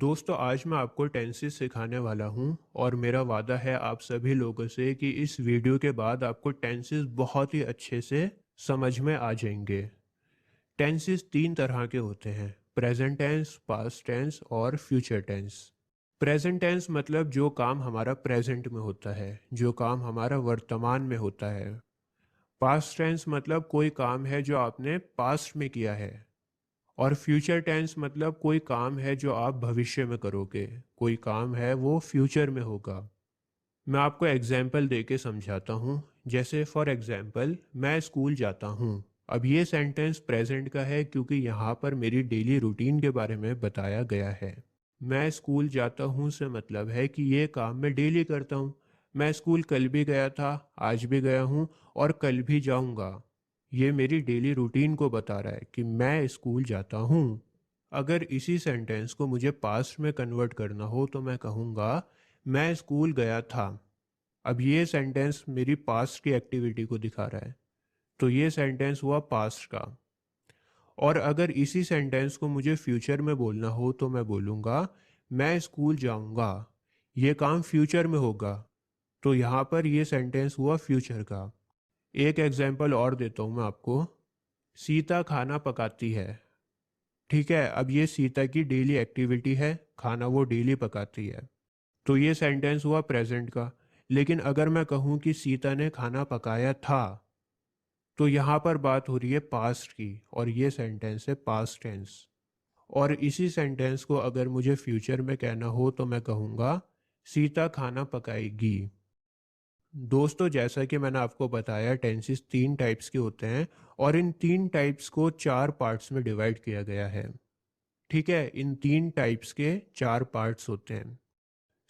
दोस्तों आज मैं आपको टेंसेस सिखाने वाला हूं और मेरा वादा है आप सभी लोगों से कि इस वीडियो के बाद आपको टेंसेस बहुत ही अच्छे से समझ में आ जाएंगे। टेंसेस तीन तरह के होते हैं, प्रेजेंट टेंस, पास्ट टेंस और फ्यूचर टेंस। प्रेजेंट टेंस मतलब जो काम हमारा प्रेजेंट में होता है, जो काम हमारा वर्तमान में होता है। पास्ट टेंस मतलब कोई काम है जो आपने पास्ट में किया है। और फ्यूचर टेंस मतलब कोई काम है जो आप भविष्य में करोगे, कोई काम है वो फ्यूचर में होगा। मैं आपको एग्जाम्पल दे के समझाता हूँ। जैसे फॉर एग्जाम्पल, मैं स्कूल जाता हूँ। अब ये सेंटेंस प्रेजेंट का है क्योंकि यहाँ पर मेरी डेली रूटीन के बारे में बताया गया है। मैं स्कूल जाता हूँ से मतलब है कि ये काम मैं डेली करता हूँ। मैं स्कूल कल भी गया था, आज भी गया हूँ और कल भी जाऊँगा। ये मेरी डेली रूटीन को बता रहा है कि मैं स्कूल जाता हूँ। अगर इसी सेंटेंस को मुझे पास्ट में कन्वर्ट करना हो तो मैं कहूँगा मैं स्कूल गया था। अब ये सेंटेंस मेरी पास्ट की एक्टिविटी को दिखा रहा है, तो ये सेंटेंस हुआ पास्ट का। और अगर इसी सेंटेंस को मुझे फ्यूचर में बोलना हो तो मैं बोलूँगा मैं स्कूल जाऊँगा। ये काम फ्यूचर में होगा, तो यहाँ पर ये सेंटेंस हुआ फ्यूचर का। एक एग्जाम्पल और देता हूँ मैं आपको। सीता खाना पकाती है। ठीक है, अब ये सीता की डेली एक्टिविटी है, खाना वो डेली पकाती है, तो ये सेंटेंस हुआ प्रेजेंट का। लेकिन अगर मैं कहूँ कि सीता ने खाना पकाया था, तो यहाँ पर बात हो रही है पास्ट की और ये सेंटेंस है पास्ट टेंस। और इसी सेंटेंस को अगर मुझे फ्यूचर में कहना हो तो मैं कहूँगा सीता खाना पकाएगी। दोस्तों जैसा कि मैंने आपको बताया, टेंसेस तीन टाइप्स के होते हैं और इन तीन टाइप्स को चार पार्ट्स में डिवाइड किया गया है। ठीक है, इन तीन टाइप्स के चार पार्ट्स होते हैं।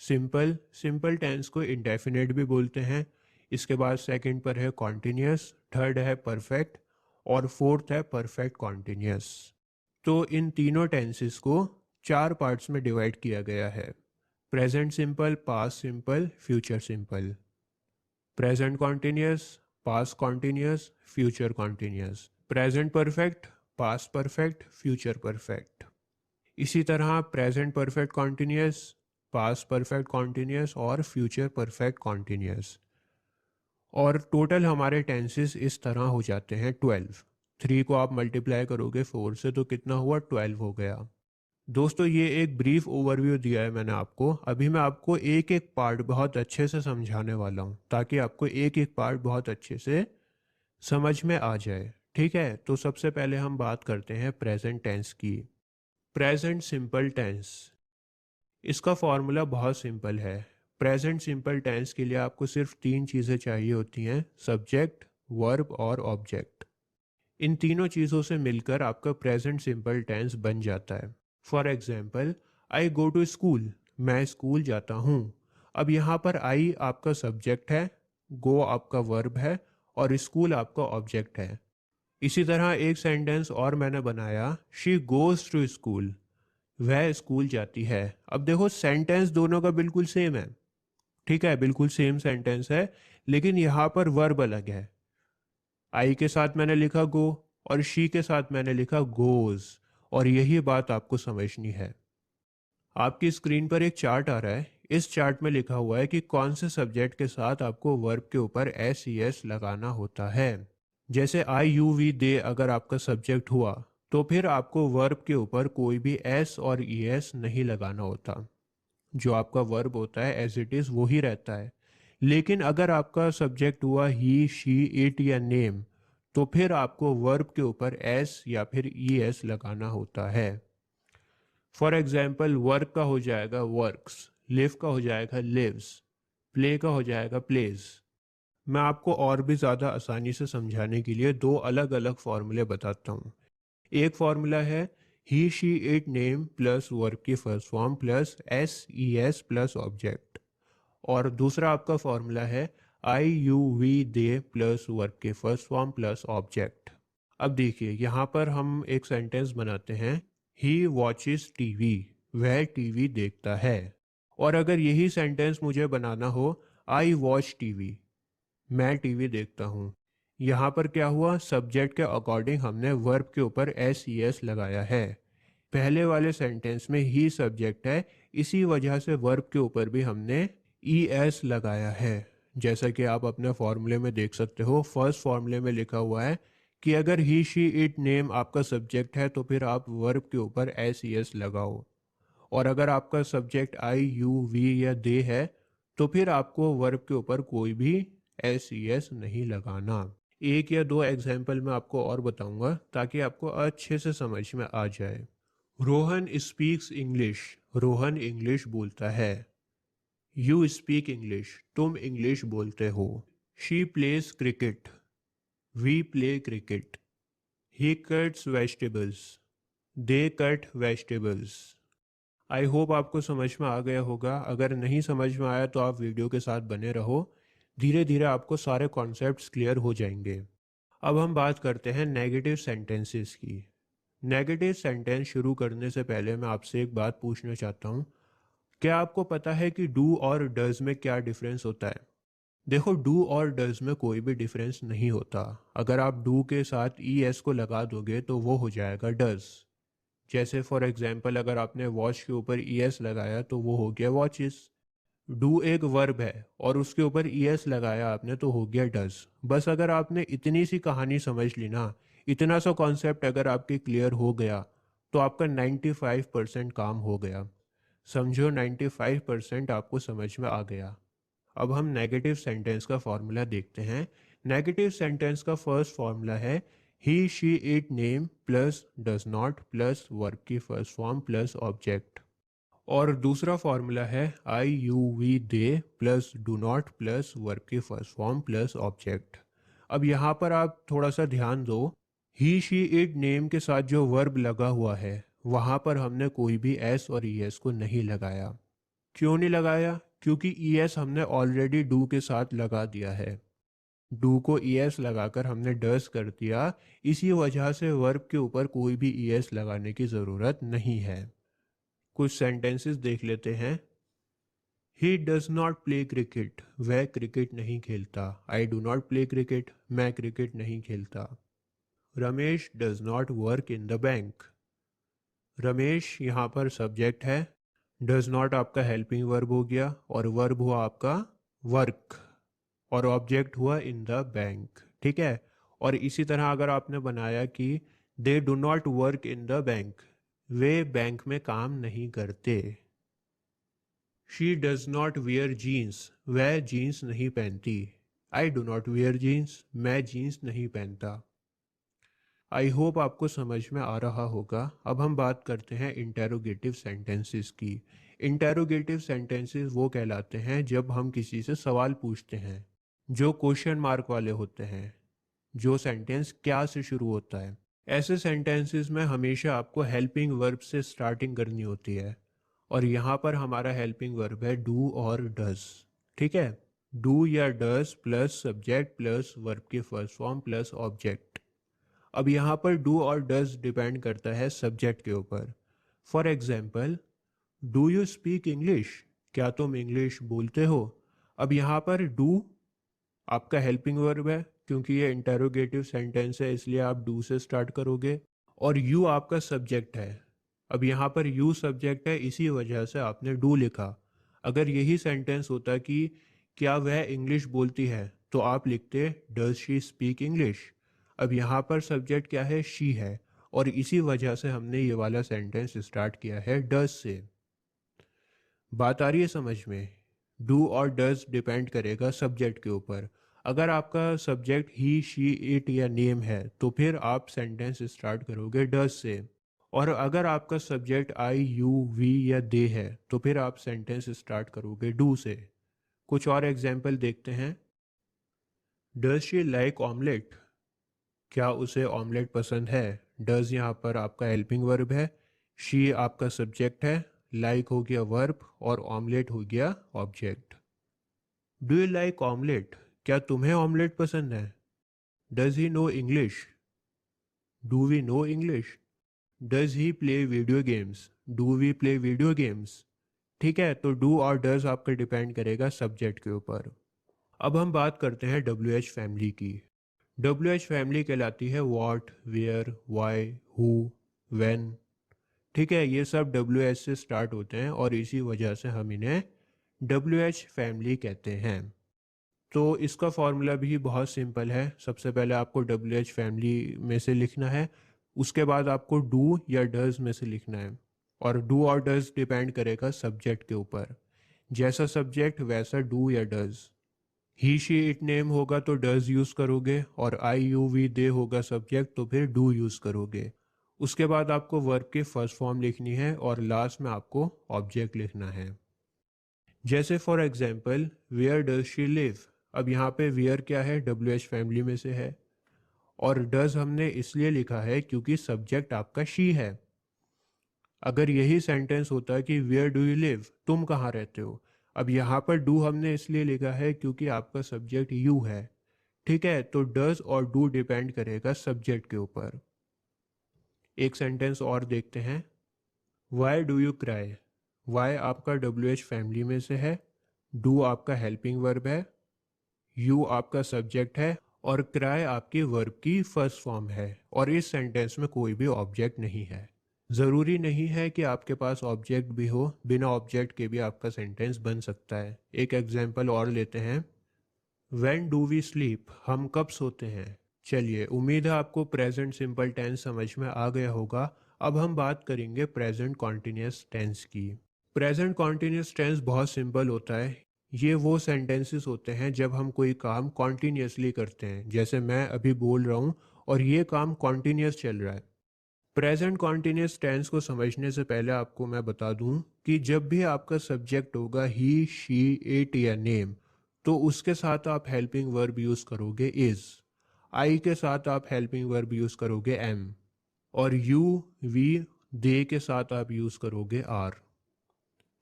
सिंपल, सिंपल टेंस को इंडेफिनेट भी बोलते हैं। इसके बाद सेकंड पर है कॉन्टिन्यूस, थर्ड है परफेक्ट और फोर्थ है परफेक्ट कॉन्टिन्यूस। तो इन तीनों टेंसेस को चार पार्ट्स में डिवाइड किया गया है। Present simple, past simple, future simple. Present continuous, past continuous, future continuous. Present perfect, past perfect, future perfect. इसी तरह present perfect continuous, past perfect continuous और फ्यूचर परफेक्ट कॉन्टिन्यूस। और टोटल हमारे टेंसेस इस तरह हो जाते हैं 12। 3 को आप मल्टीप्लाई करोगे 4 से तो कितना हुआ, 12 हो गया। दोस्तों ये एक ब्रीफ ओवरव्यू दिया है मैंने आपको। अभी मैं आपको एक एक पार्ट बहुत अच्छे से समझाने वाला हूँ ताकि आपको एक एक पार्ट बहुत अच्छे से समझ में आ जाए। ठीक है, तो सबसे पहले हम बात करते हैं प्रेजेंट टेंस की। प्रेजेंट सिंपल टेंस, इसका फॉर्मूला बहुत सिंपल है। प्रेजेंट सिंपल टेंस के लिए आपको सिर्फ तीन चीज़ें चाहिए होती हैं, सब्जेक्ट, वर्ब और ऑब्जेक्ट। इन तीनों चीज़ों से मिलकर आपका प्रेजेंट सिंपल टेंस बन जाता है। For example, I go to school, मैं स्कूल जाता हूँ। अब यहाँ पर आई आपका सब्जेक्ट है, गो आपका वर्ब है और स्कूल आपका ऑब्जेक्ट है। इसी तरह एक सेंटेंस और मैंने बनाया, शी गोज टू स्कूल, वह स्कूल जाती है। अब देखो सेंटेंस दोनों का बिल्कुल सेम है। ठीक है, बिल्कुल सेम सेंटेंस है, लेकिन यहाँ पर वर्ब अलग है। आई के साथ मैंने लिखा गो और शी के साथ मैंने लिखा गोज। और यही बात आपको समझनी है। आपकी स्क्रीन पर एक चार्ट आ रहा है। इस चार्ट में लिखा हुआ है कि कौन से सब्जेक्ट के साथ आपको वर्ब के ऊपर एस ई एस लगाना होता है। जैसे आई यू वी दे अगर आपका सब्जेक्ट हुआ, तो फिर आपको वर्ब के ऊपर कोई भी एस और ई एस नहीं लगाना होता। जो आपका वर्ब होता है एज इट इज़ वो ही रहता है। लेकिन अगर आपका सब्जेक्ट हुआ ही, शी, इट या नेम, तो फिर आपको वर्ब के ऊपर एस या फिर ई एस लगाना होता है। फॉर एग्जाम्पल, वर्क का हो जाएगा वर्क्स, लिव का हो जाएगा लिव्स, प्ले का हो जाएगा प्लेज। मैं आपको और भी ज़्यादा आसानी से समझाने के लिए दो अलग अलग फॉर्मूले बताता हूँ। एक फॉर्मूला है he she it name plus verb की first form plus S E S plus object. और दूसरा आपका फॉर्मूला है I you we they plus verb के फर्स्ट फॉर्म प्लस ऑब्जेक्ट। अब देखिए यहाँ पर हम एक सेंटेंस बनाते हैं, ही वॉचिस टीवी, वह टीवी देखता है। और अगर यही सेंटेंस मुझे बनाना हो, आई वॉच टीवी, मैं टीवी देखता हूँ। यहाँ पर क्या हुआ, सब्जेक्ट के अकॉर्डिंग हमने वर्ब के ऊपर एस ई एस लगाया है। पहले वाले सेंटेंस में ही सब्जेक्ट है, इसी वजह से वर्ब के ऊपर भी हमने ई एस लगाया है। जैसा कि आप अपने फॉर्मूले में देख सकते हो, फर्स्ट फॉर्मूले में लिखा हुआ है कि अगर ही शी इट नेम आपका सब्जेक्ट है तो फिर आप वर्ब के ऊपर एस ई एस लगाओ, और अगर आपका सब्जेक्ट आई यू वी या दे है तो फिर आपको वर्ब के ऊपर कोई भी एस ई एस नहीं लगाना। एक या दो एग्जाम्पल मैं आपको और बताऊंगा ताकि आपको अच्छे से समझ में आ जाए। Rohan speaks English, Rohan English बोलता है। यू स्पीक इंग्लिश, तुम इंग्लिश बोलते हो। She plays cricket, we play cricket. He cuts vegetables, they cut vegetables. I hope आपको समझ में आ गया होगा। अगर नहीं समझ में आया तो आप वीडियो के साथ बने रहो, धीरे धीरे आपको सारे कॉन्सेप्ट्स क्लियर हो जाएंगे। अब हम बात करते हैं नेगेटिव सेंटेंसेस की। नेगेटिव सेंटेंस शुरू करने से पहले मैं आपसे एक बात पूछना चाहता हूँ। क्या आपको पता है कि डू और डज में क्या डिफरेंस होता है? देखो, डू और डज में कोई भी डिफरेंस नहीं होता। अगर आप डू के साथ ई एस को लगा दोगे तो वो हो जाएगा डज। जैसे फॉर एग्जांपल, अगर आपने वॉच के ऊपर ई एस लगाया तो वो हो गया वॉचेस। डू एक वर्ब है और उसके ऊपर ई एस लगाया आपने तो हो गया डज। बस अगर आपने इतनी सी कहानी समझ ली ना, इतना सा कॉन्सेप्ट अगर आपके क्लियर हो गया तो आपका 95% काम हो गया। समझो 95% आपको समझ में आ गया। अब हम नेगेटिव सेंटेंस का फॉर्मूला देखते हैं। नेगेटिव सेंटेंस का फर्स्ट फॉर्मूला है he she it name plus does not plus verb की फर्स्ट फॉर्म प्लस ऑब्जेक्ट। और दूसरा फॉर्मूला है I you we they plus do not plus verb की फर्स्ट फॉर्म प्लस ऑब्जेक्ट। अब यहाँ पर आप थोड़ा सा ध्यान दो। ही शी इट नेम के साथ जो वर्ब लगा हुआ है वहाँ पर हमने कोई भी एस और ई एस को नहीं लगाया। क्यों नहीं लगाया? क्योंकि ई एस हमने ऑलरेडी डू के साथ लगा दिया है। डू को ई एस लगाकर हमने डस कर दिया, इसी वजह से वर्ब के ऊपर कोई भी ई एस लगाने की ज़रूरत नहीं है। कुछ सेंटेंसेस देख लेते हैं। He does not play cricket, वह क्रिकेट नहीं खेलता। आई डू नॉट प्ले क्रिकेट, मैं क्रिकेट नहीं खेलता। Ramesh does not work in the bank, Ramesh यहाँ पर सब्जेक्ट है, डज नॉट आपका हेल्पिंग वर्ब हो गया और वर्ब हुआ आपका वर्क और ऑब्जेक्ट हुआ इन द बैंक। ठीक है। और इसी तरह अगर आपने बनाया कि they do not work in the bank, वे बैंक में काम नहीं करते। She does not wear jeans, वह जीन्स नहीं पहनती। I do not wear jeans, मैं जीन्स नहीं पहनता। आई होप आपको समझ में आ रहा होगा। अब हम बात करते हैं इंटेरोगेटिव सेंटेंसेस की। इंटेरोगेटिव सेंटेंसेस वो कहलाते हैं जब हम किसी से सवाल पूछते हैं, जो क्वेश्चन मार्क वाले होते हैं, जो सेंटेंस क्या से शुरू होता है। ऐसे सेंटेंसेस में हमेशा आपको हेल्पिंग वर्ब से स्टार्टिंग करनी होती है, और यहाँ पर हमारा हेल्पिंग वर्ब है डू और डज। ठीक है। डू या does plus subject plus verb की फर्स्ट फॉर्म प्लस ऑब्जेक्ट। अब यहाँ पर डू और डज डिपेंड करता है सब्जेक्ट के ऊपर। For example, do you speak English, क्या तुम इंग्लिश बोलते हो? अब यहाँ पर डू आपका हेल्पिंग वर्ब है, क्योंकि ये इंटेरोगेटिव सेंटेंस है इसलिए आप डू से स्टार्ट करोगे, और यू आपका सब्जेक्ट है। अब यहाँ पर यू सब्जेक्ट है, इसी वजह से आपने डू लिखा। अगर यही सेंटेंस होता कि क्या वह इंग्लिश बोलती है, तो आप लिखते डज शी स्पीक इंग्लिश। अब यहाँ पर सब्जेक्ट क्या है? शी है, और इसी वजह से हमने ये वाला सेंटेंस स्टार्ट किया है डज से। बात आ रही है समझ में? डू और डज डिपेंड करेगा सब्जेक्ट के ऊपर। अगर आपका सब्जेक्ट ही शी इट या नेम है तो फिर आप सेंटेंस स्टार्ट करोगे डज से, और अगर आपका सब्जेक्ट आई यू वी या दे है तो फिर आप सेंटेंस स्टार्ट करोगे डू से। कुछ और एग्जाम्पल देखते हैं। डज शी लाइक ऑमलेट, क्या उसे ऑमलेट पसंद है? डज यहाँ पर आपका हेल्पिंग वर्ब है, शी आपका सब्जेक्ट है, लाइक हो गया वर्ब और ऑमलेट हो गया object. Do you like omelette, क्या तुम्हें ऑमलेट पसंद है? Does he know English, do we know English? Does he play video games, do we play video games? ठीक है। तो डू और डज आपका डिपेंड करेगा सब्जेक्ट के ऊपर। अब हम बात करते हैं डब्ल्यू एच फैमिली की। डब्ल्यू एच फैमिली कहलाती है what, where, why, who, when. ठीक है, ये सब WH से स्टार्ट होते हैं और इसी वजह से हम इन्हें WH फैमिली कहते हैं। तो इसका फॉर्मूला भी बहुत सिंपल है। सबसे पहले आपको WH फैमिली में से लिखना है, उसके बाद आपको डू या डज में से लिखना है। और डू और डज डिपेंड करेगा सब्जेक्ट के ऊपर, जैसा सब्जेक्ट वैसा डू या does. He she it name होगा तो डज यूज़ करोगे, और आई यू वी दे होगा सब्जेक्ट तो फिर डू यूज़ करोगे। उसके बाद आपको वर्ब की फर्स्ट फॉर्म लिखनी है और लास्ट में आपको ऑब्जेक्ट लिखना है। जैसे for example where does she live. अब यहाँ पे वेयर क्या है, WH फैमिली में से है, और डज हमने इसलिए लिखा है क्योंकि सब्जेक्ट आपका शी है। अगर यही सेंटेंस होता कि वेयर डू यू लिव, तुम कहाँ रहते हो, अब यहाँ पर डू हमने इसलिए लिखा है क्योंकि आपका सब्जेक्ट यू है। ठीक है, तो डज और डू डिपेंड करेगा सब्जेक्ट के ऊपर। एक सेंटेंस और देखते हैं। Why do you cry. Why आपका WH फैमिली में से है, डू आपका हेल्पिंग वर्ब है, यू आपका सब्जेक्ट है, और क्राई आपकी वर्ब की फर्स्ट फॉर्म है, और इस सेंटेंस में कोई भी ऑब्जेक्ट नहीं है। ज़रूरी नहीं है कि आपके पास ऑब्जेक्ट भी हो, बिना ऑब्जेक्ट के भी आपका सेंटेंस बन सकता है। एक एग्जांपल और लेते हैं। व्हेन डू वी स्लीप, हम कब सोते हैं। चलिए, उम्मीद है आपको प्रेजेंट सिंपल टेंस समझ में आ गया होगा। अब हम बात करेंगे प्रेजेंट कॉन्टिन्यूस टेंस की। प्रेजेंट कॉन्टिन्यूस टेंस बहुत सिंपल होता है। ये वो सेंटेंसेस होते हैं जब हम कोई काम कॉन्टिन्यूसली करते हैं, जैसे मैं अभी बोल रहा हूँ और ये काम कॉन्टिन्यूस चल रहा है। प्रेजेंट कॉन्टिन्यूस टेंस को समझने से पहले आपको मैं बता दूं कि जब भी आपका सब्जेक्ट होगा ही शी इट या नेम, तो उसके साथ आप हेल्पिंग वर्ब यूज़ करोगे इज़। आई के साथ आप हेल्पिंग वर्ब यूज़ करोगे एम, और यू वी दे के साथ आप यूज़ करोगे आर।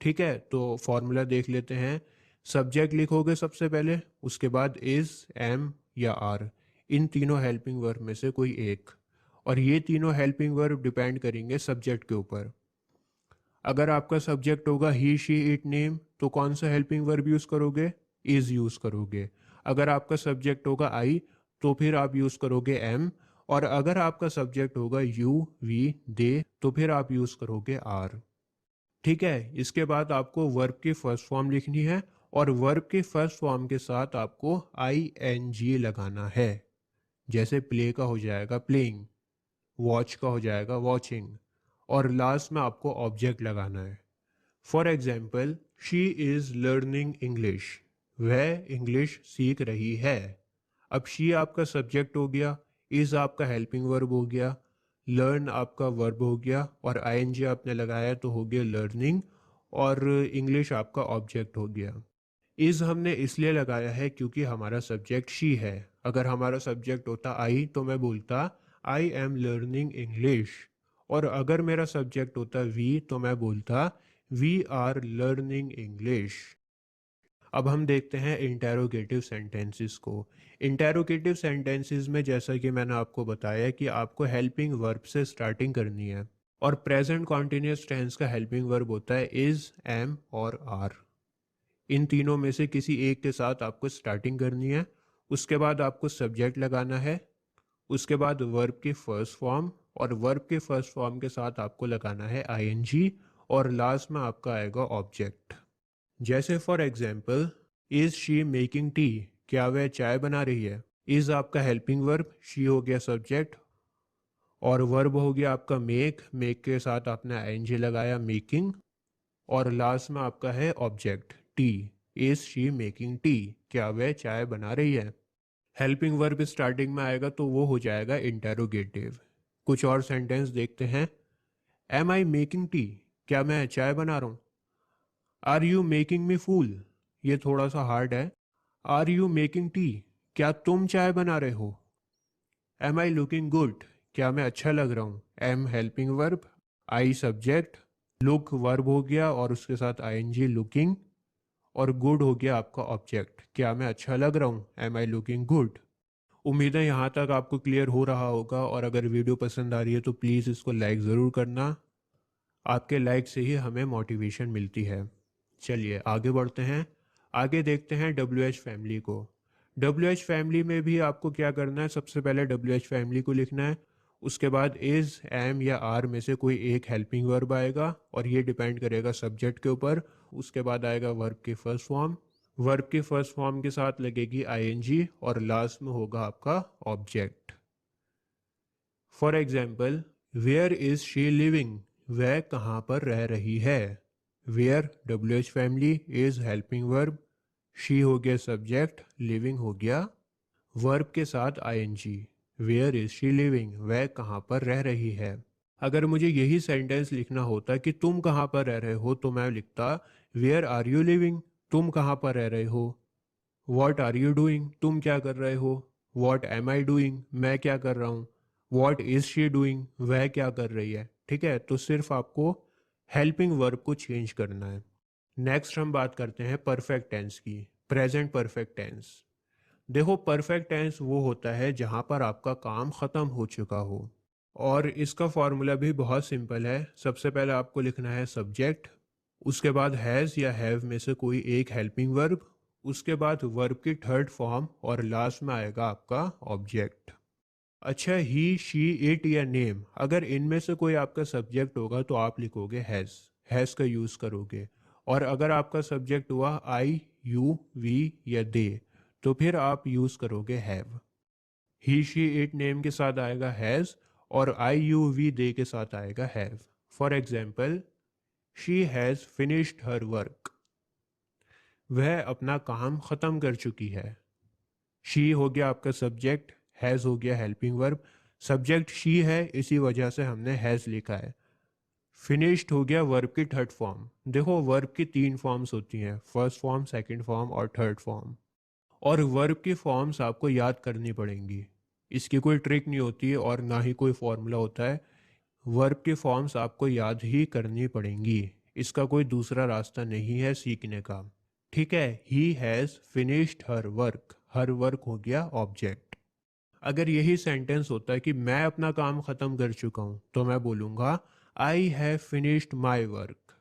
ठीक है, तो फॉर्मूला देख लेते हैं। सब्जेक्ट लिखोगे सबसे पहले, उसके बाद इज़, एम या आर, इन तीनों हेल्पिंग वर्ब में से कोई एक। और ये तीनों हेल्पिंग वर्ब डिपेंड करेंगे सब्जेक्ट के ऊपर। अगर आपका सब्जेक्ट होगा ही शी इट नेम, तो कौन सा हेल्पिंग वर्ब यूज़ करोगे, इज़ यूज़ करोगे। अगर आपका सब्जेक्ट होगा आई, तो फिर आप यूज़ करोगे एम। और अगर आपका सब्जेक्ट होगा यू वी दे, तो फिर आप यूज़ करोगे आर। ठीक है, इसके बाद आपको वर्ब की फर्स्ट फॉर्म लिखनी है, और वर्ब की फर्स्ट फॉर्म के साथ आपको ING लगाना है। जैसे प्ले का हो जाएगा प्लेइंग, वॉच का हो जाएगा वॉचिंग, और लास्ट में आपको ऑब्जेक्ट लगाना है। For example, she is learning English, वह इंग्लिश सीख रही है। अब शी आपका सब्जेक्ट हो गया, इज़ आपका हेल्पिंग वर्ब हो गया, लर्न आपका वर्ब हो गया, और ING आपने लगाया तो हो गया लर्निंग, और इंग्लिश आपका ऑब्जेक्ट हो गया। इज़ हमने इसलिए लगाया है क्योंकि हमारा सब्जेक्ट शी है। अगर हमारा सब्जेक्ट होता आई, तो मैं बोलता आई एम लर्निंग इंग्लिश, और अगर मेरा सब्जेक्ट होता वी, तो मैं बोलता वी आर लर्निंग इंग्लिश। अब हम देखते हैं इंटेरोगेटिव सेंटेंसेस को। इंटेरोगेटिव सेंटेंसेस में जैसा कि मैंने आपको बताया कि आपको हेल्पिंग वर्ब से स्टार्टिंग करनी है, और प्रेजेंट कॉन्टिन्यूस टेंस का हेल्पिंग वर्ब होता है इज़, एम और आर। इन तीनों में से किसी एक के साथ आपको स्टार्टिंग करनी है। उसके बाद आपको सब्जेक्ट लगाना है, उसके बाद वर्ब की फर्स्ट फॉर्म, और वर्ब के फर्स्ट फॉर्म के साथ आपको लगाना है ING, और लास्ट में आपका आएगा ऑब्जेक्ट। जैसे for example, is she making tea, क्या वह चाय बना रही है। इज़ आपका हेल्पिंग वर्ब, शी हो गया सब्जेक्ट, और वर्ब हो गया आपका मेक, मेक के साथ आपने ING लगाया मेकिंग, और लास्ट में आपका है object T. Is she making tea, क्या वह चाय बना रही है। हेल्पिंग वर्ब स्टार्टिंग में आएगा तो वो हो जाएगा इंटेरोगेटिव। कुछ और सेंटेंस देखते हैं। एम आई मेकिंग टी, क्या मैं चाय बना रहा हूँ। आर यू मेकिंग मी फूल, ये थोड़ा सा हार्ड है। आर यू मेकिंग टी, क्या तुम चाय बना रहे हो। एम आई लुकिंग गुड, क्या मैं अच्छा लग रहा हूँ। Am helping verb, I subject, look verb हो गया और उसके साथ ING लुकिंग, और गुड हो गया आपका ऑब्जेक्ट, क्या मैं अच्छा लग रहा हूँ, एम आई लुकिंग गुड। उम्मीद है यहाँ तक आपको क्लियर हो रहा होगा, और अगर वीडियो पसंद आ रही है तो प्लीज़ इसको लाइक ज़रूर करना। आपके लाइक से ही हमें मोटिवेशन मिलती है। चलिए आगे बढ़ते हैं। आगे देखते हैं WH फैमिली को। WH फैमिली में भी आपको क्या करना है, सबसे पहले WH फैमिली को लिखना है, उसके बाद इज़, एम या आर में से कोई एक हेल्पिंग वर्ब आएगा और ये डिपेंड करेगा सब्जेक्ट के ऊपर। उसके बाद आएगा वर्ब की फर्स्ट फॉर्म, वर्ब की फर्स्ट फॉर्म के साथ लगेगी आईएनजी और लास्ट में होगा आपका object. For example, where is she living, वह कहाँ पर रह रही है। Where WH family, is helping verb, she हो गया सब्जेक्ट, लिविंग हो गया वर्ब के साथ I N G. Where is she living, वह कहाँ पर रह रही है। अगर मुझे यही सेंटेंस लिखना होता कि तुम कहाँ पर रह रहे हो, तो मैं लिखता वेयर आर यू लिविंग, तुम कहाँ पर रह रहे हो। वॉट आर यू डूइंग, तुम क्या कर रहे हो। वॉट एम आई डूइंग, मैं क्या कर रहा हूँ। वॉट इज शी डूइंग, वह क्या कर रही है। ठीक है, तो सिर्फ आपको हेल्पिंग वर्ब को चेंज करना है। नेक्स्ट हम बात करते हैं परफेक्ट टेंस की, प्रेजेंट परफेक्ट टेंस। देखो, परफेक्ट टेंस वो होता है जहाँ पर आपका काम ख़त्म हो चुका हो, और इसका फॉर्मूला भी बहुत सिंपल है। सबसे पहले आपको लिखना है सब्जेक्ट, उसके बाद हैज़ या हैव में से कोई एक हेल्पिंग वर्ब, उसके बाद वर्ब की थर्ड फॉर्म और लास्ट में आएगा आपका ऑब्जेक्ट। अच्छा, ही, शी, इट या नेम, अगर इनमें से कोई आपका सब्जेक्ट होगा तो आप लिखोगे हैज़ का यूज़ करोगे। और अगर आपका सब्जेक्ट हुआ आई, यू, वी या दे, तो फिर आप यूज़ करोगे have. He, she, it, name के साथ आएगा हैज़ और आई, यू, वी, दे के साथ आएगा have. For example, she has finished her work, वह अपना काम ख़त्म कर चुकी है। शी हो गया आपका सब्जेक्ट, हैज़ हो गया हेल्पिंग वर्ब, सब्जेक्ट शी है इसी वजह से हमने हैज़ लिखा है। फिनिश्ड हो गया वर्ब की थर्ड फॉर्म। देखो, वर्ब की तीन फॉर्म्स होती हैं, फर्स्ट फॉर्म, सेकंड फॉर्म और थर्ड फॉर्म। और वर्ब की फॉर्म्स आपको याद करनी पड़ेंगी, इसकी कोई ट्रिक नहीं होती है और ना ही कोई फॉर्मूला होता है। वर्ब की फॉर्म्स आपको याद ही करनी पड़ेंगी, इसका कोई दूसरा रास्ता नहीं है सीखने का। ठीक है, he has finished her work हो गया ऑब्जेक्ट। अगर यही सेंटेंस होता है कि मैं अपना काम ख़त्म कर चुका हूँ, तो मैं बोलूँगा I have finished my work,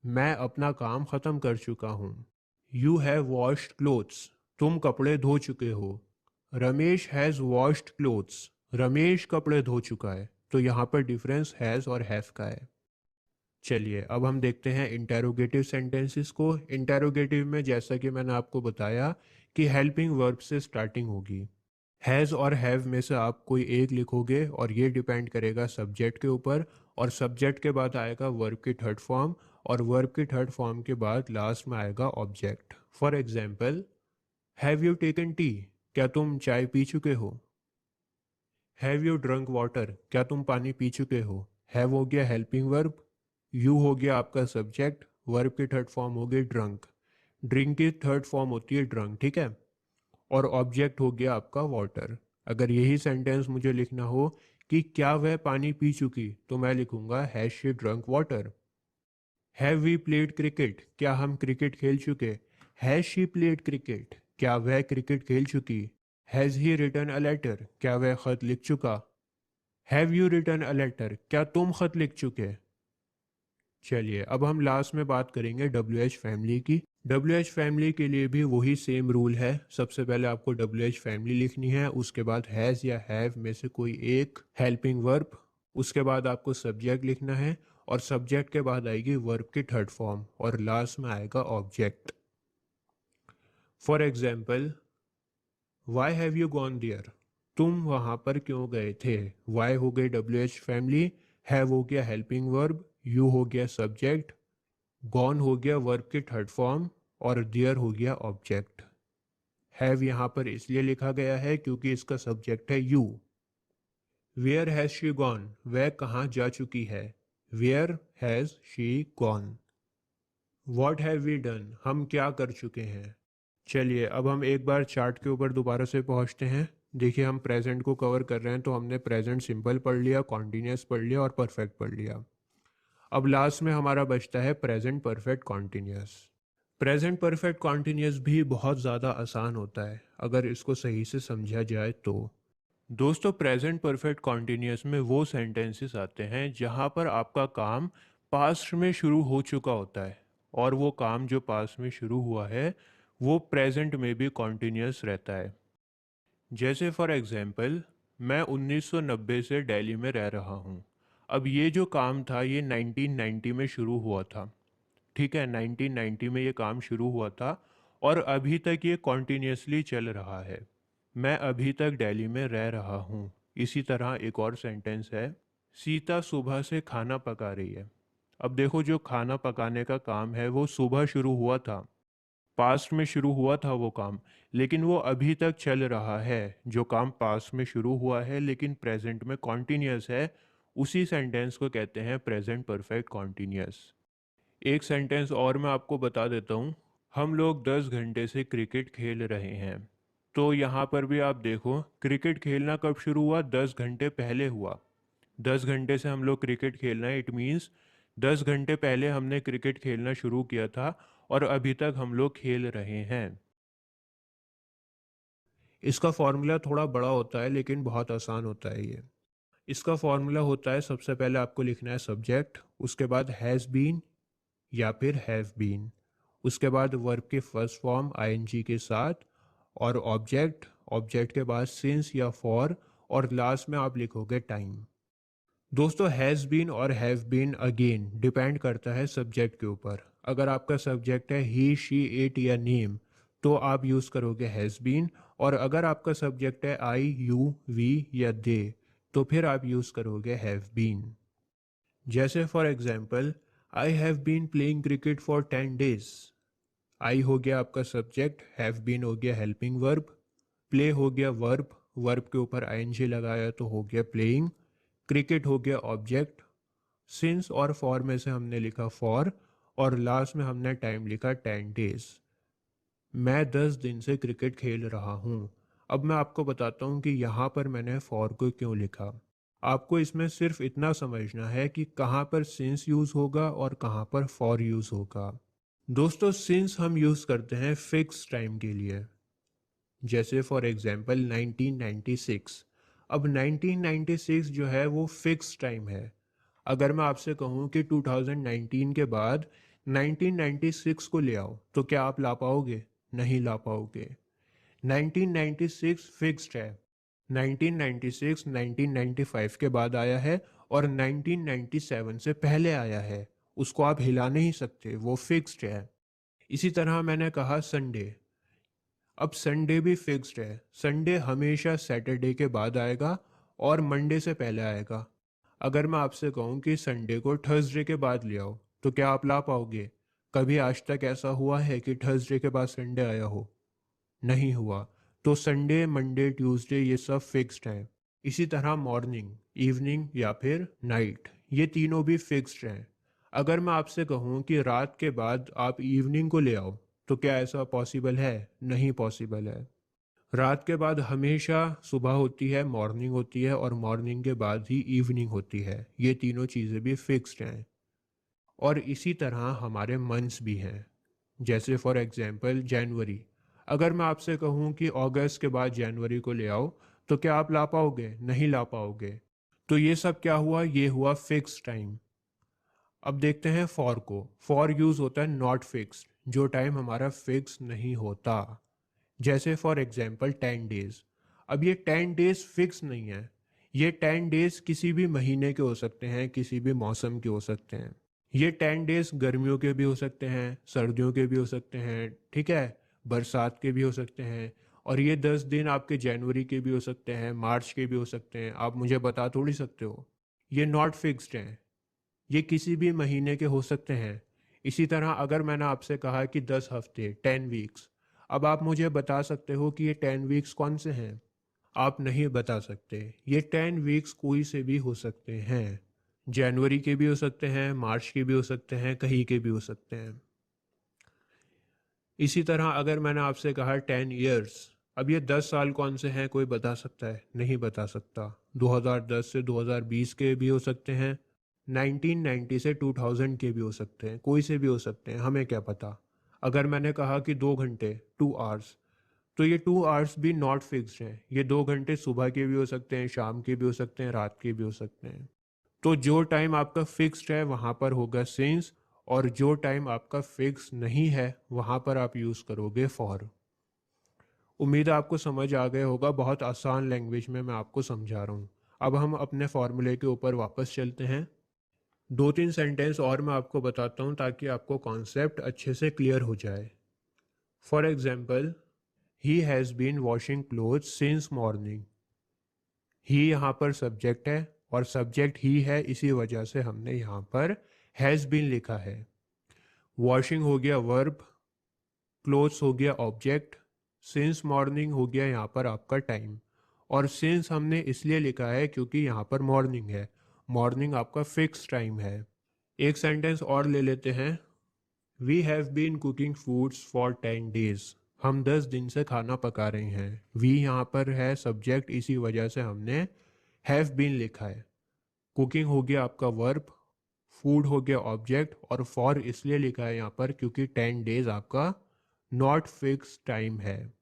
मैं अपना काम ख़त्म कर चुका हूँ। यू हैव वॉश्ड क्लोथ्स, तुम कपड़े धो चुके हो। Ramesh has washed clothes, Ramesh कपड़े धो चुका है। तो यहाँ पर डिफरेंस हैज़ और हैव का है। चलिए, अब हम देखते हैं इंटेरोगेटिव सेंटेंसेस को। इंटेरोगेटिव में जैसा कि मैंने आपको बताया कि हेल्पिंग वर्ब से स्टार्टिंग होगी। हैज़ और हैव में से आप कोई एक लिखोगे और ये डिपेंड करेगा सब्जेक्ट के ऊपर, और सब्जेक्ट के बाद आएगा वर्ब की थर्ड फॉर्म और वर्ब की थर्ड फॉर्म के बाद लास्ट में आएगा object. For example, have you taken T, क्या तुम चाय पी चुके हो। हैव यू ड्रंक वाटर, क्या तुम पानी पी चुके हो। हैव हो गया हेल्पिंग वर्ब, यू हो गया आपका सब्जेक्ट, वर्ब की थर्ड फॉर्म हो गई ड्रंक, ड्रिंक की थर्ड फॉर्म होती है ड्रंक। ठीक है, और ऑब्जेक्ट हो गया आपका वाटर। अगर यही सेंटेंस मुझे लिखना हो कि क्या वह पानी पी चुकी, तो मैं लिखूंगा has she drunk water. Have we played cricket, क्या हम क्रिकेट खेल चुके। हैज शी प्लेड क्रिकेट, क्या वह क्रिकेट खेल चुकी। Has he written a letter, क्या वह खत लिख चुका। Have you written a letter, क्या तुम खत लिख चुके। चलिए, अब हम लास्ट में बात करेंगे WH फैमिली की। WH फैमिली के लिए भी वही सेम रूल है। सबसे पहले आपको WH फैमिली लिखनी है, उसके बाद हैज़ या हैव में से कोई एक हेल्पिंग वर्ब, उसके बाद आपको सब्जेक्ट लिखना है और सब्जेक्ट के बाद आएगी वर्ब की थर्ड फॉर्म और लास्ट में आएगा object. For example, why have you gone there, तुम वहाँ पर क्यों गए थे। वाई हो गई WH फैमिली, हैव हो गया हेल्पिंग वर्ब, यू हो गया सब्जेक्ट, गॉन हो गया वर्ब की थर्ड फॉर्म और देयर हो गया ऑब्जेक्ट। हैव यहाँ पर इसलिए लिखा गया है क्योंकि इसका सब्जेक्ट है you. Where has she gone, वह कहाँ जा चुकी है। Where has she gone. What have we done, हम क्या कर चुके हैं। चलिए, अब हम एक बार चार्ट के ऊपर दोबारा से पहुँचते हैं। देखिए, हम प्रेजेंट को कवर कर रहे हैं, तो हमने प्रेजेंट सिंपल पढ़ लिया, कॉन्टिन्यूस पढ़ लिया और परफेक्ट पढ़ लिया। अब लास्ट में हमारा बचता है present perfect continuous. Present perfect continuous भी बहुत ज़्यादा आसान होता है अगर इसको सही से समझा जाए तो। दोस्तों, प्रेजेंट परफेक्ट कॉन्टिन्यूस में वो सेंटेंसेस आते हैं जहाँ पर आपका काम पास्ट में शुरू हो चुका होता है और वो काम जो पास्ट में शुरू हुआ है वो प्रेजेंट में भी कॉन्टिन्यूस रहता है। जैसे फॉर एग्जांपल, मैं 1990 से दिल्ली में रह रहा हूँ। अब ये जो काम था ये 1990 में शुरू हुआ था। ठीक है, 1990 में ये काम शुरू हुआ था और अभी तक ये कॉन्टिन्यूसली चल रहा है। मैं अभी तक दिल्ली में रह रहा हूँ। इसी तरह एक और सेंटेंस है, सीता सुबह से खाना पका रही है। अब देखो, जो खाना पकाने का काम है वो सुबह शुरू हुआ था, पास्ट में शुरू हुआ था वो काम, लेकिन वो अभी तक चल रहा है। जो काम पास्ट में शुरू हुआ है लेकिन प्रेजेंट में कॉन्टिन्यूस है, उसी सेंटेंस को कहते हैं प्रेजेंट परफेक्ट कॉन्टिन्यूस। एक सेंटेंस और मैं आपको बता देता हूँ। हम लोग 10 घंटे से क्रिकेट खेल रहे हैं। तो यहाँ पर भी आप देखो, क्रिकेट खेलना कब शुरू हुआ? 10 घंटे पहले हुआ। 10 घंटे से हम लोग क्रिकेट खेल रहे हैं, इट मीन्स 10 घंटे पहले हमने क्रिकेट खेलना शुरू किया था और अभी तक हम लोग खेल रहे हैं। इसका फॉर्मूला थोड़ा बड़ा होता है लेकिन बहुत आसान होता है ये। इसका फॉर्मूला होता है, सबसे पहले आपको लिखना है सब्जेक्ट, उसके बाद हैज़ बीन या फिर हैव बीन, उसके बाद वर्ब के फर्स्ट फॉर्म आईएनजी के साथ, और ऑब्जेक्ट, ऑब्जेक्ट के बाद सिंस या फॉर, और लास्ट में आप लिखोगे टाइम। दोस्तों, हैज़ बीन और हैव बीन अगेन डिपेंड करता है सब्जेक्ट के ऊपर। अगर आपका सब्जेक्ट है ही, शी, इट या नेम, तो आप यूज़ करोगे हैज़ बीन, और अगर आपका सब्जेक्ट है आई, यू, वी या दे, तो फिर आप यूज़ करोगे हैव बीन। जैसे for example, I have been playing cricket for 10 days. I हो गया आपका सब्जेक्ट, हैव बीन हो गया हेल्पिंग वर्ब, प्ले हो गया वर्ब, वर्ब के ऊपर आईएनजी लगाया तो हो गया प्लेइंग, क्रिकेट हो गया ऑब्जेक्ट, सिंस और फॉर में से हमने लिखा फॉर, और लास्ट में हमने टाइम लिखा 10 डेज। मैं 10 दिन से क्रिकेट खेल रहा हूँ। अब मैं आपको बताता हूँ कि यहाँ पर मैंने फॉर को क्यों लिखा। आपको इसमें सिर्फ इतना समझना है कि कहाँ पर सिंस यूज़ होगा और कहाँ पर फॉर यूज़ होगा। दोस्तों, सिंस हम यूज़ करते हैं फिक्स टाइम के लिए, जैसे फॉर एग्जांपल 1996। अब 1996 जो है वो फिक्स टाइम है। अगर मैं आपसे कहूँ कि 2019 के बाद 1996 को ले आओ, तो क्या आप ला पाओगे? नहीं ला पाओगे। 1996 फिक्स्ड है। 1996 1995 के बाद आया है और 1997 से पहले आया है। उसको आप हिला नहीं सकते, वो फिक्स्ड है। इसी तरह मैंने कहा संडे। अब संडे भी फिक्स्ड है। संडे हमेशा सैटरडे के बाद आएगा और मंडे से पहले आएगा। अगर मैं आपसे कहूँ कि संडे को थर्सडे के बाद ले आओ, तो क्या आप ला पाओगे? कभी आज तक ऐसा हुआ है कि थर्सडे के बाद संडे आया हो? नहीं हुआ। तो संडे, मंडे, ट्यूसडे ये सब फिक्स्ड हैं। इसी तरह मॉर्निंग, इवनिंग या फिर नाइट, ये तीनों भी फिक्स्ड हैं। अगर मैं आपसे कहूँ कि रात के बाद आप इवनिंग को ले आओ, तो क्या ऐसा पॉसिबल है? नहीं पॉसिबल है। रात के बाद हमेशा सुबह होती है, मॉर्निंग होती है, और मॉर्निंग के बाद ही इवनिंग होती है। ये तीनों चीज़ें भी फिक्स्ड हैं। और इसी तरह हमारे मंथ्स भी हैं। जैसे फॉर एग्जांपल जनवरी। अगर मैं आपसे कहूँ कि अगस्त के बाद जनवरी को ले आओ, तो क्या आप ला पाओगे? नहीं ला पाओगे। तो ये सब क्या हुआ? ये हुआ फिक्स टाइम। अब देखते हैं फॉर को। फॉर यूज़ होता है नॉट फिक्स्ड, जो टाइम हमारा फिक्स नहीं होता। जैसे फॉर एग्जांपल 10 डेज। अब ये 10 डेज फिक्स नहीं है। ये 10 डेज किसी भी महीने के हो सकते हैं, किसी भी मौसम के हो सकते हैं। ये 10 डेज गर्मियों के भी हो सकते हैं, सर्दियों के भी हो सकते हैं, ठीक है, बरसात के भी हो सकते हैं। और ये 10 दिन आपके जनवरी के भी हो सकते हैं, मार्च के भी हो सकते हैं। आप मुझे बता थोड़ी सकते हो। ये नॉट फिक्स्ड हैं। ये किसी भी महीने के हो सकते हैं। इसी तरह अगर मैंने आपसे कहा कि 10 हफ्ते, 10 वीक्स, अब आप मुझे बता सकते हो कि ये 10 वीक्स कौन से हैं? आप नहीं बता सकते। ये 10 वीक्स कोई से भी हो सकते हैं। जनवरी के भी हो सकते हैं, मार्च के भी हो सकते हैं, कहीं के भी हो सकते हैं। इसी तरह अगर मैंने आपसे कहा 10 ईयर्स, अब ये 10 साल कौन से हैं? कोई बता सकता है? नहीं बता सकता। 2010 से 2020 के भी हो सकते हैं, 1990 से 2000 के भी हो सकते हैं, कोई से भी हो सकते हैं, हमें क्या पता। अगर मैंने कहा कि 2 घंटे, 2 आवर्स, तो ये 2 आवर्स भी नॉट फिक्स्ड हैं। ये 2 घंटे सुबह के भी हो सकते हैं, शाम के भी हो सकते हैं, रात के भी हो सकते हैं। तो जो टाइम आपका फिक्स्ड है वहाँ पर होगा सिंस, और जो टाइम आपका फिक्स नहीं है वहाँ पर आप यूज़ करोगे फॉर। उम्मीद है आपको समझ आ गया होगा, बहुत आसान लैंग्वेज में मैं आपको समझा रहा हूँ। अब हम अपने फॉर्मूले के ऊपर वापस चलते हैं। 2-3 सेंटेंस और मैं आपको बताता हूँ ताकि आपको कॉन्सेप्ट अच्छे से क्लियर हो जाए। For example, he has been washing clothes since morning. He यहाँ पर सब्जेक्ट है और सब्जेक्ट ही है, इसी वजह से हमने यहाँ पर हैज़ बीन लिखा है। वॉशिंग हो गया वर्ब, क्लोथ्स हो गया ऑब्जेक्ट, सिंस मॉर्निंग हो गया यहाँ पर आपका टाइम। और सिंस हमने इसलिए लिखा है क्योंकि यहाँ पर मॉर्निंग है, मॉर्निंग आपका फिक्स टाइम है। एक सेंटेंस और ले लेते हैं। We have been cooking foods for 10 days। हम 10 दिन से खाना पका रहे हैं। वी यहाँ पर है सब्जेक्ट, इसी वजह से हमने हैव बीन लिखा है। कुकिंग हो गया आपका वर्ब, फूड हो गया ऑब्जेक्ट, और फॉर इसलिए लिखा है यहाँ पर क्योंकि 10 days आपका नॉट फिक्स टाइम है।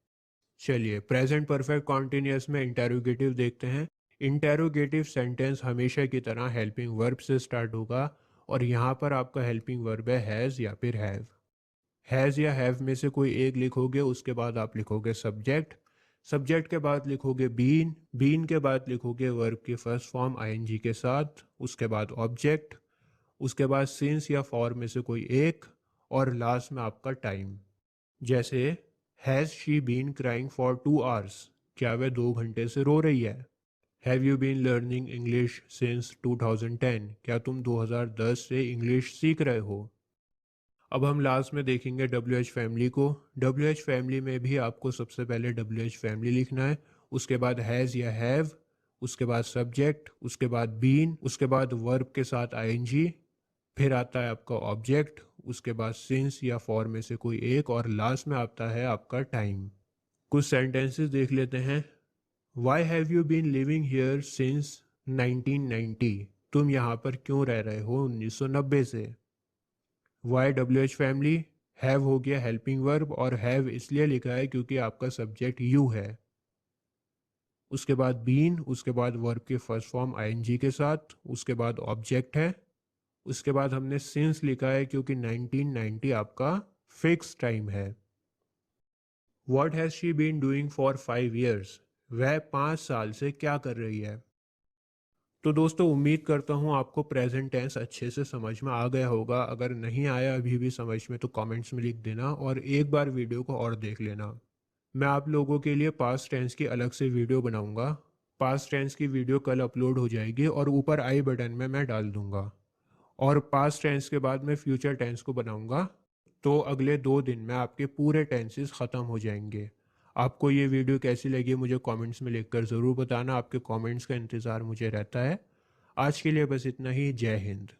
चलिए प्रेजेंट परफेक्ट कॉन्टिन्यूअस में इंटेरोगेटिव देखते हैं। इंटेरोगेटिव सेंटेंस हमेशा की तरह हेल्पिंग वर्ब से स्टार्ट होगा और यहाँ पर आपका हेल्पिंग वर्ब है हैज़ या फिर हैव। हैज़ या हैव में से कोई एक लिखोगे, उसके बाद आप लिखोगे सब्जेक्ट, सब्जेक्ट के बाद लिखोगे बीन, बीन के बाद लिखोगे वर्ब की फर्स्ट फॉर्म आईएनजी के साथ, उसके बाद ऑब्जेक्ट, उसके बाद सिंस या फॉर में से कोई एक, और लास्ट में आपका टाइम। जैसे has she been crying for 2 hours। क्या वह 2 घंटे से रो रही है। Have you been learning English since 2010। क्या तुम 2010 से इंग्लिश सीख रहे हो। अब हम लास्ट में देखेंगे डब्ल्यू एच फैमिली को। डब्ल्यू एच फैमिली में भी आपको सबसे पहले डब्ल्यू एच फैमिली लिखना है, उसके बाद हैज़ या हैव, उसके बाद सब्जेक्ट, उसके बाद बीन, उसके बाद वर्ब के साथ आईएनजी, फिर आता है आपका ऑब्जेक्ट, उसके बाद सिंस या फॉर में से कोई एक, और लास्ट में आता है आपका टाइम। कुछ सेंटेंसेस देख लेते हैं। Why have you been living here since 1990। तुम यहाँ पर क्यों रह रहे हो 1990 से। Why W H family, have हो गया हेल्पिंग वर्ब, और हैव इसलिए लिखा है क्योंकि आपका सब्जेक्ट यू है। उसके बाद बीन, उसके बाद वर्ब के फर्स्ट फॉर्म आईएनजी के साथ, उसके बाद ऑब्जेक्ट है, उसके बाद हमने सिंस लिखा है क्योंकि 1990 आपका फिक्स टाइम है। What has she been doing for 5 years। वह 5 साल से क्या कर रही है। तो दोस्तों उम्मीद करता हूँ आपको प्रेजेंट टेंस अच्छे से समझ में आ गया होगा। अगर नहीं आया अभी भी समझ में तो कमेंट्स में लिख देना और एक बार वीडियो को और देख लेना। मैं आप लोगों के लिए पास्ट टेंस की अलग से वीडियो बनाऊंगा। पास्ट टेंस की वीडियो कल अपलोड हो जाएगी और ऊपर आई बटन में मैं डाल दूंगा। और पास्ट टेंस के बाद मैं फ्यूचर टेंस को बनाऊंगा, तो अगले 2 दिन में आपके पूरे टेंसेस ख़त्म हो जाएंगे। आपको ये वीडियो कैसी लगी मुझे कमेंट्स में लिखकर ज़रूर बताना। आपके कमेंट्स का इंतज़ार मुझे रहता है। आज के लिए बस इतना ही। जय हिंद।